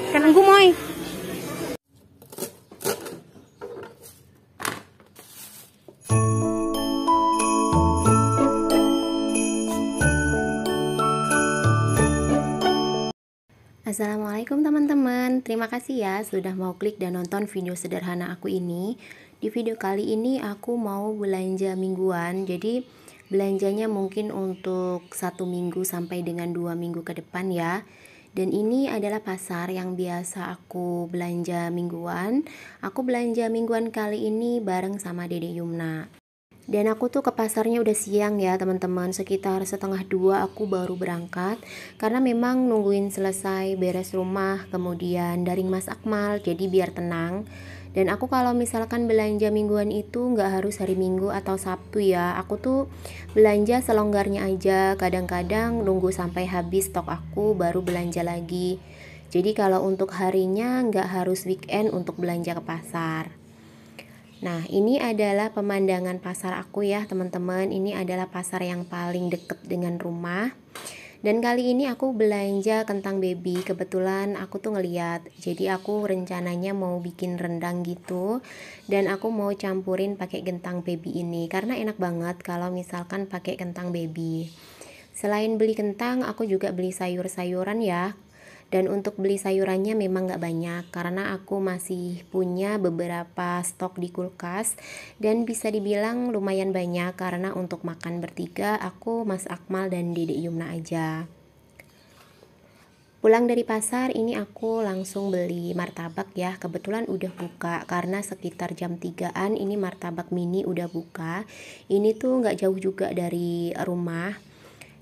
Kanan gumoy. Assalamualaikum teman-teman, terima kasih ya sudah mau klik dan nonton video sederhana aku ini. Di video kali ini aku mau belanja mingguan, jadi belanjanya mungkin untuk 1 minggu sampai dengan 2 minggu ke depan ya. Dan ini adalah pasar yang biasa aku belanja mingguan. Aku belanja mingguan kali ini bareng sama Dede Yumna. Dan aku tuh ke pasarnya udah siang ya teman-teman, sekitar 1:30 aku baru berangkat karena memang nungguin selesai beres rumah, kemudian daring Mas Akmal, jadi biar tenang. Dan aku kalau misalkan belanja mingguan itu nggak harus hari Minggu atau Sabtu ya, aku tuh belanja selonggarnya aja, kadang-kadang nunggu sampai habis stok aku baru belanja lagi. Jadi kalau untuk harinya nggak harus weekend untuk belanja ke pasar. Nah, ini adalah pemandangan pasar aku ya teman-teman. Ini adalah pasar yang paling deket dengan rumah. Dan kali ini aku belanja kentang baby. Kebetulan aku tuh ngeliat, jadi aku rencananya mau bikin rendang gitu. Dan aku mau campurin pakai kentang baby ini karena enak banget kalau misalkan pakai kentang baby. Selain beli kentang, aku juga beli sayur-sayuran ya. Dan untuk beli sayurannya memang gak banyak karena aku masih punya beberapa stok di kulkas dan bisa dibilang lumayan banyak karena untuk makan bertiga aku, Mas Akmal, dan Dede Yumna aja. Pulang dari pasar ini aku langsung beli martabak ya, kebetulan udah buka karena sekitar jam 3-an ini martabak mini udah buka. Ini tuh gak jauh juga dari rumah.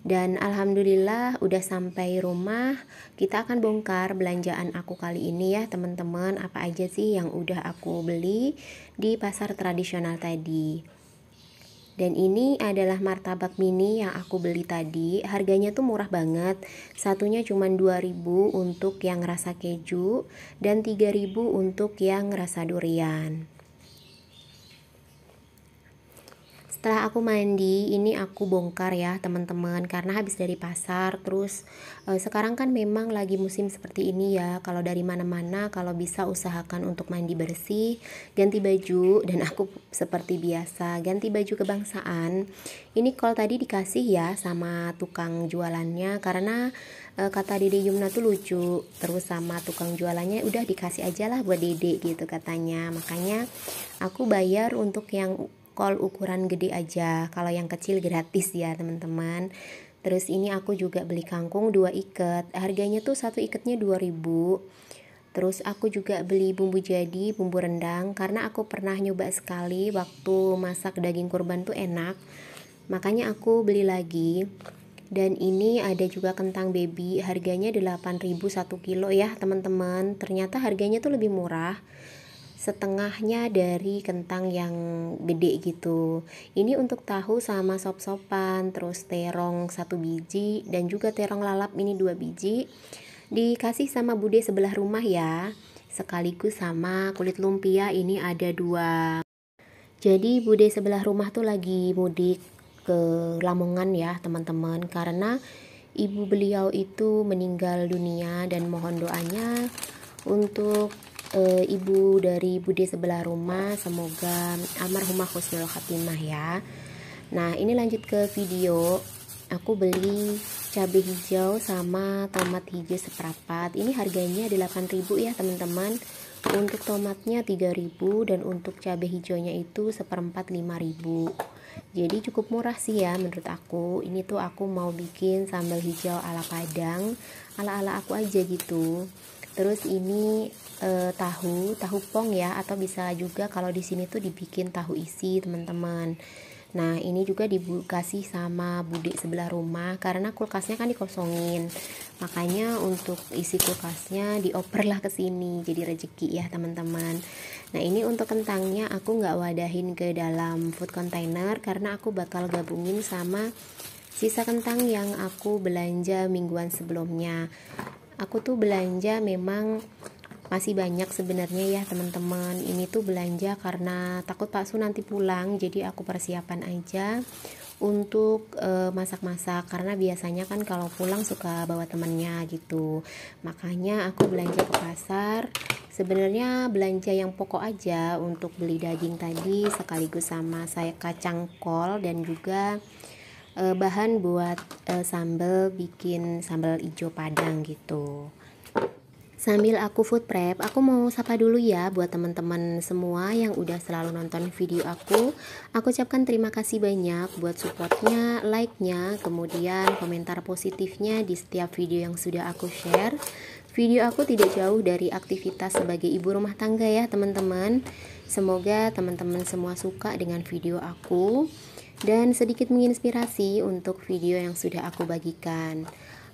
Dan alhamdulillah udah sampai rumah. Kita akan bongkar belanjaan aku kali ini ya teman-teman, apa aja sih yang udah aku beli di pasar tradisional tadi. Dan ini adalah martabak mini yang aku beli tadi. Harganya tuh murah banget, satunya cuma 2.000 untuk yang rasa keju dan 3.000 untuk yang rasa durian. Setelah aku mandi, ini aku bongkar ya teman-teman karena habis dari pasar. Terus sekarang kan memang lagi musim seperti ini ya. Kalau dari mana-mana kalau bisa usahakan untuk mandi bersih, ganti baju. Dan aku seperti biasa ganti baju kebangsaan. Ini kalau tadi dikasih ya sama tukang jualannya karena kata Dede Yumna tuh lucu. Terus sama tukang jualannya udah dikasih aja lah buat Dede gitu katanya. Makanya aku bayar untuk yang kol ukuran gede aja, kalau yang kecil gratis ya teman-teman. Terus ini aku juga beli kangkung 2 ikat, harganya tuh satu ikatnya 2.000. Terus aku juga beli bumbu jadi, bumbu rendang, karena aku pernah nyoba sekali waktu masak daging kurban tuh enak, makanya aku beli lagi. Dan ini ada juga kentang baby, harganya 8.000 1 kilo ya teman-teman. Ternyata harganya tuh lebih murah, setengahnya dari kentang yang gede gitu. Ini untuk tahu sama sop-sopan, terus terong 1 biji dan juga terong lalap ini 2 biji. Dikasih sama bude sebelah rumah ya, sekaligus sama kulit lumpia ini ada 2. Jadi bude sebelah rumah tuh lagi mudik ke Lamongan ya teman-teman, karena ibu beliau itu meninggal dunia dan mohon doanya untuk ibu dari bude sebelah rumah, semoga almarhumah husnul khatimah ya. Nah ini lanjut ke video. Aku beli cabai hijau sama tomat hijau seperempat, ini harganya 8.000 ya teman-teman. Untuk tomatnya 3.000 dan untuk cabai hijaunya itu seperempat 5.000. Jadi cukup murah sih ya menurut aku. Ini tuh aku mau bikin sambal hijau ala Padang, ala-ala aku aja gitu. Terus ini tahu pong ya, atau bisa juga kalau di sini tuh dibikin tahu isi teman-teman. Nah ini juga dikasih sama bude sebelah rumah karena kulkasnya kan dikosongin, makanya untuk isi kulkasnya dioper lah ke sini, jadi rezeki ya teman-teman. Nah ini untuk kentangnya aku nggak wadahin ke dalam food container karena aku bakal gabungin sama sisa kentang yang aku belanja mingguan sebelumnya. Aku tuh belanja memang masih banyak sebenarnya ya teman-teman. Ini tuh belanja karena takut Pak Su nanti pulang, jadi aku persiapan aja untuk masak-masak, karena biasanya kan kalau pulang suka bawa temennya gitu. Makanya aku belanja ke pasar. Sebenarnya belanja yang pokok aja untuk beli daging tadi, sekaligus sama saya kacang kol dan juga bahan buat sambal, bikin sambal ijo padang gitu. Sambil aku food prep, aku mau sapa dulu ya buat teman-teman semua yang udah selalu nonton video aku. Aku ucapkan terima kasih banyak buat supportnya, like-nya, kemudian komentar positifnya di setiap video yang sudah aku share. Video aku tidak jauh dari aktivitas sebagai ibu rumah tangga ya teman-teman. Semoga teman-teman semua suka dengan video aku dan sedikit menginspirasi untuk video yang sudah aku bagikan.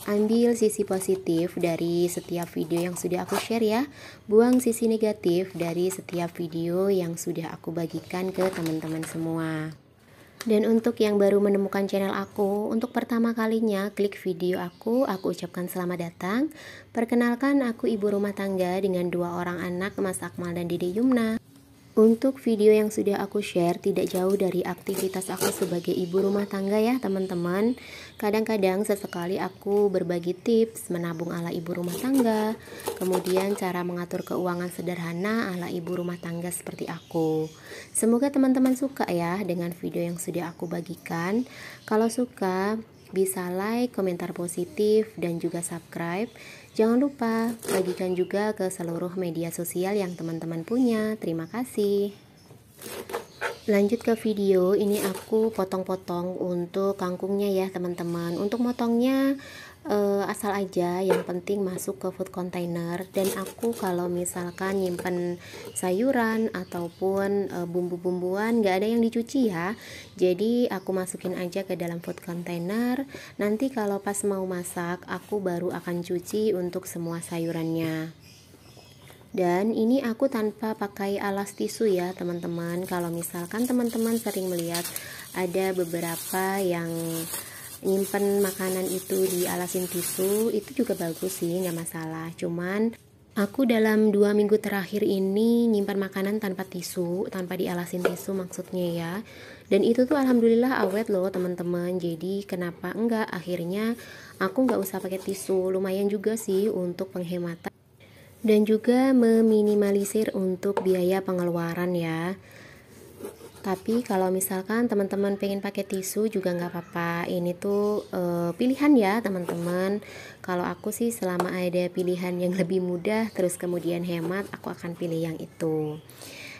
Ambil sisi positif dari setiap video yang sudah aku share ya. Buang sisi negatif dari setiap video yang sudah aku bagikan ke teman-teman semua. Dan untuk yang baru menemukan channel aku, untuk pertama kalinya klik video aku ucapkan selamat datang. Perkenalkan, aku ibu rumah tangga dengan 2 orang anak, Mas Akmal dan Dede Yumna. Untuk video yang sudah aku share tidak jauh dari aktivitas aku sebagai ibu rumah tangga ya teman-teman. Kadang-kadang sesekali aku berbagi tips menabung ala ibu rumah tangga, kemudian cara mengatur keuangan sederhana ala ibu rumah tangga seperti aku. Semoga teman-teman suka ya dengan video yang sudah aku bagikan. Kalau suka bisa like, komentar positif, dan juga subscribe. Jangan lupa bagikan juga ke seluruh media sosial yang teman-teman punya. Terima kasih. Lanjut ke video, ini aku potong-potong untuk kangkungnya ya teman-teman. Untuk motongnya asal aja, yang penting masuk ke food container. Dan aku kalau misalkan nyimpen sayuran ataupun bumbu-bumbuan nggak ada yang dicuci ya, jadi aku masukin aja ke dalam food container. Nanti kalau pas mau masak aku baru akan cuci untuk semua sayurannya. Dan ini aku tanpa pakai alas tisu ya teman-teman. Kalau misalkan teman-teman sering melihat ada beberapa yang nyimpen makanan itu di alasin tisu, itu juga bagus sih, nggak masalah. Cuman aku dalam 2 minggu terakhir ini nyimpan makanan tanpa tisu, tanpa dialasin tisu maksudnya ya. Dan itu tuh alhamdulillah awet loh teman-teman. Jadi kenapa enggak, akhirnya aku nggak usah pakai tisu. Lumayan juga sih untuk penghematan dan juga meminimalisir untuk biaya pengeluaran ya. Tapi kalau misalkan teman-teman pengen pakai tisu juga nggak apa-apa. Ini tuh pilihan ya teman-teman. Kalau aku sih selama ada pilihan yang lebih mudah terus kemudian hemat, aku akan pilih yang itu.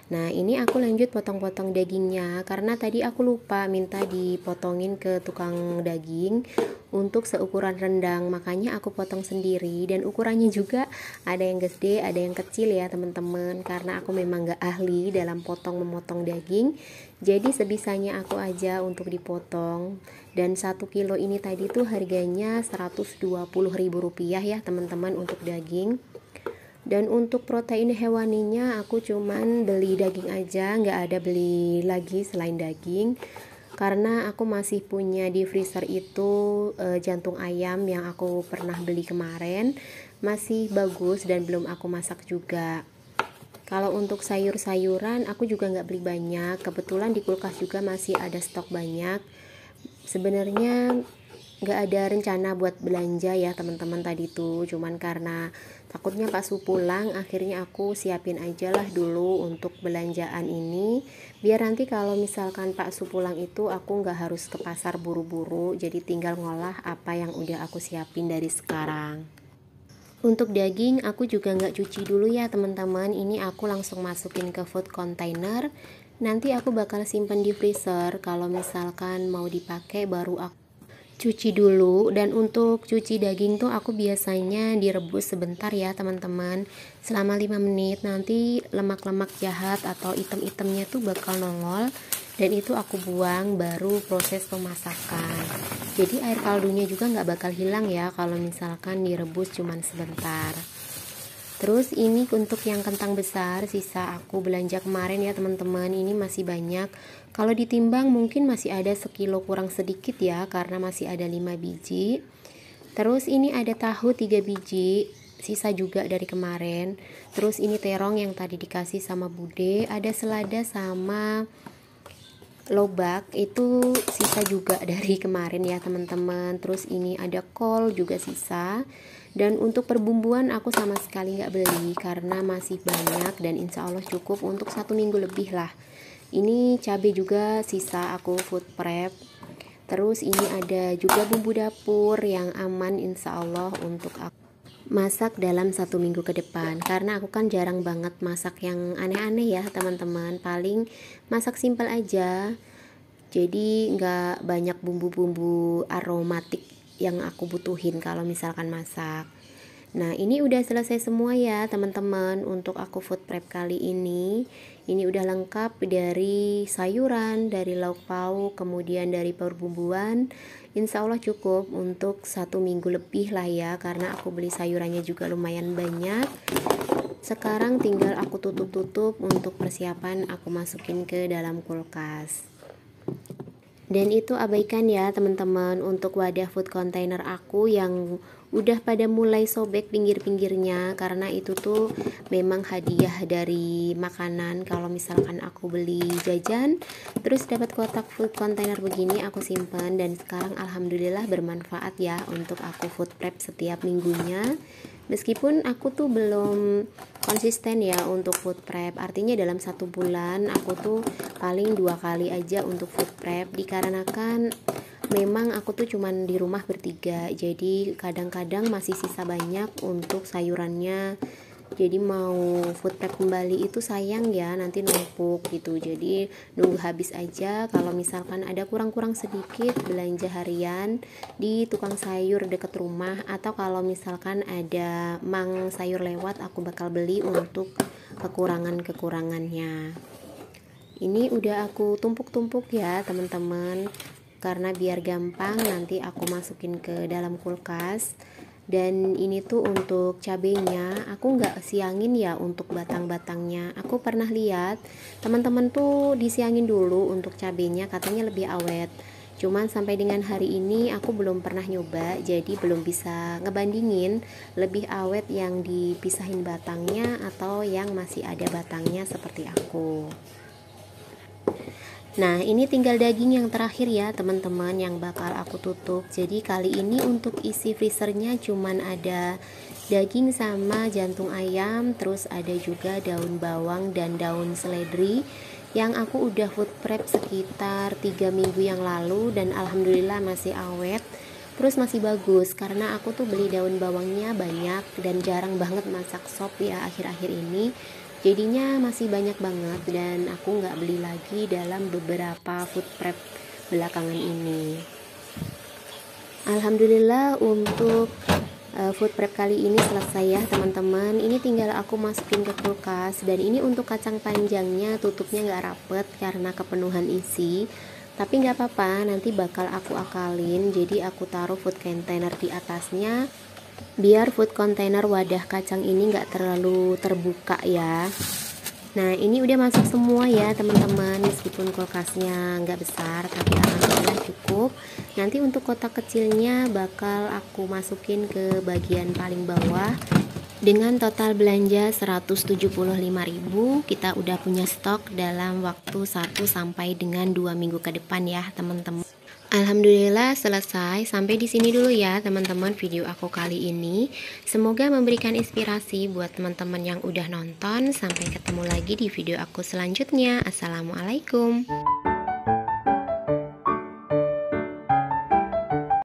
Nah ini aku lanjut potong-potong dagingnya, karena tadi aku lupa minta dipotongin ke tukang daging untuk seukuran rendang, makanya aku potong sendiri. Dan ukurannya juga ada yang gede ada yang kecil ya teman-teman, karena aku memang gak ahli dalam memotong daging, jadi sebisanya aku aja untuk dipotong. Dan 1 kilo ini tadi tuh harganya Rp120.000 ya teman-teman untuk daging. Dan untuk protein hewaninya aku cuman beli daging aja, nggak ada beli lagi selain daging, karena aku masih punya di freezer itu jantung ayam yang aku pernah beli kemarin, masih bagus dan belum aku masak juga. Kalau untuk sayur-sayuran aku juga nggak beli banyak, kebetulan di kulkas juga masih ada stok banyak. Sebenarnya nggak ada rencana buat belanja ya teman-teman tadi tuh, cuman karena takutnya Pak Su pulang, akhirnya aku siapin aja lah dulu untuk belanjaan ini, biar nanti kalau misalkan Pak Su pulang itu aku nggak harus ke pasar buru-buru, jadi tinggal ngolah apa yang udah aku siapin dari sekarang. Untuk daging aku juga nggak cuci dulu ya teman-teman, ini aku langsung masukin ke food container. Nanti aku bakal simpan di freezer, kalau misalkan mau dipakai baru aku cuci dulu. Dan untuk cuci daging tuh aku biasanya direbus sebentar ya teman-teman, selama 5 menit. Nanti lemak-lemak jahat atau item-itemnya tuh bakal nongol, dan itu aku buang baru proses pemasakan. Jadi air kaldunya juga nggak bakal hilang ya kalau misalkan direbus cuman sebentar. Terus ini untuk yang kentang besar, sisa aku belanja kemarin ya teman-teman, ini masih banyak. Kalau ditimbang mungkin masih ada sekilo kurang sedikit ya, karena masih ada 5 biji. Terus ini ada tahu 3 biji, sisa juga dari kemarin. Terus ini terong yang tadi dikasih sama Bude, ada selada sama lobak itu sisa juga dari kemarin ya teman-teman. Terus ini ada kol juga sisa. Dan untuk perbumbuan aku sama sekali nggak beli karena masih banyak dan insya Allah cukup untuk 1 minggu lebih lah. Ini cabai juga sisa aku food prep. Terus ini ada juga bumbu dapur yang aman insya Allah untuk aku masak dalam 1 minggu ke depan, karena aku kan jarang banget masak yang aneh-aneh ya teman-teman, paling masak simpel aja, jadi nggak banyak bumbu-bumbu aromatik yang aku butuhin kalau misalkan masak. Nah, ini udah selesai semua ya teman-teman untuk aku food prep kali ini. Ini udah lengkap dari sayuran, dari lauk pauk, kemudian dari perbumbuan. Insya Allah cukup untuk 1 minggu lebih lah ya, karena aku beli sayurannya juga lumayan banyak. Sekarang tinggal aku tutup-tutup untuk persiapan aku masukin ke dalam kulkas. Dan itu abaikan ya teman-teman untuk wadah food container aku yang udah pada mulai sobek pinggir-pinggirnya, karena itu tuh memang hadiah dari makanan. Kalau misalkan aku beli jajan terus dapat kotak food container begini, aku simpan dan sekarang alhamdulillah bermanfaat ya untuk aku food prep setiap minggunya. Meskipun aku tuh belum konsisten ya untuk food prep, artinya dalam 1 bulan aku tuh paling 2 kali aja untuk food prep, dikarenakan memang aku tuh cuman di rumah bertiga, jadi kadang-kadang masih sisa banyak untuk sayurannya. Jadi mau food prep kembali itu sayang ya, nanti numpuk gitu. Jadi nunggu habis aja. Kalau misalkan ada kurang-kurang sedikit belanja harian di tukang sayur deket rumah, atau kalau misalkan ada mang sayur lewat, aku bakal beli untuk kekurangan-kekurangannya. Ini udah aku tumpuk-tumpuk ya teman-teman, karena biar gampang nanti aku masukin ke dalam kulkas. Dan ini tuh untuk cabenya aku nggak siangin ya untuk batang-batangnya. Aku pernah lihat teman-teman tuh disiangin dulu untuk cabenya, katanya lebih awet. Cuman sampai dengan hari ini aku belum pernah nyoba, jadi belum bisa ngebandingin lebih awet yang dipisahin batangnya atau yang masih ada batangnya seperti aku. Nah, ini tinggal daging yang terakhir ya teman-teman yang bakal aku tutup. Jadi kali ini untuk isi freezernya cuman ada daging sama jantung ayam, terus ada juga daun bawang dan daun seledri yang aku udah food prep sekitar 3 minggu yang lalu dan alhamdulillah masih awet. Terus masih bagus karena aku tuh beli daun bawangnya banyak dan jarang banget masak sop ya akhir-akhir ini. Jadinya masih banyak banget dan aku nggak beli lagi dalam beberapa food prep belakangan ini. Alhamdulillah untuk food prep kali ini selesai ya teman-teman. Ini tinggal aku masukin ke kulkas. Dan ini untuk kacang panjangnya tutupnya nggak rapet karena kepenuhan isi, tapi nggak apa-apa, nanti bakal aku akalin. Jadi aku taruh food container di atasnya biar food container wadah kacang ini nggak terlalu terbuka ya. Nah, ini udah masuk semua ya teman-teman, meskipun kulkasnya nggak besar tapi alhamdulillah cukup. Nanti untuk kotak kecilnya bakal aku masukin ke bagian paling bawah. Dengan total belanja 175.000, kita udah punya stok dalam waktu 1 sampai dengan 2 minggu ke depan ya teman-teman. Alhamdulillah selesai. Sampai di sini dulu ya teman-teman video aku kali ini. Semoga memberikan inspirasi buat teman-teman yang udah nonton. Sampai ketemu lagi di video aku selanjutnya. Assalamualaikum.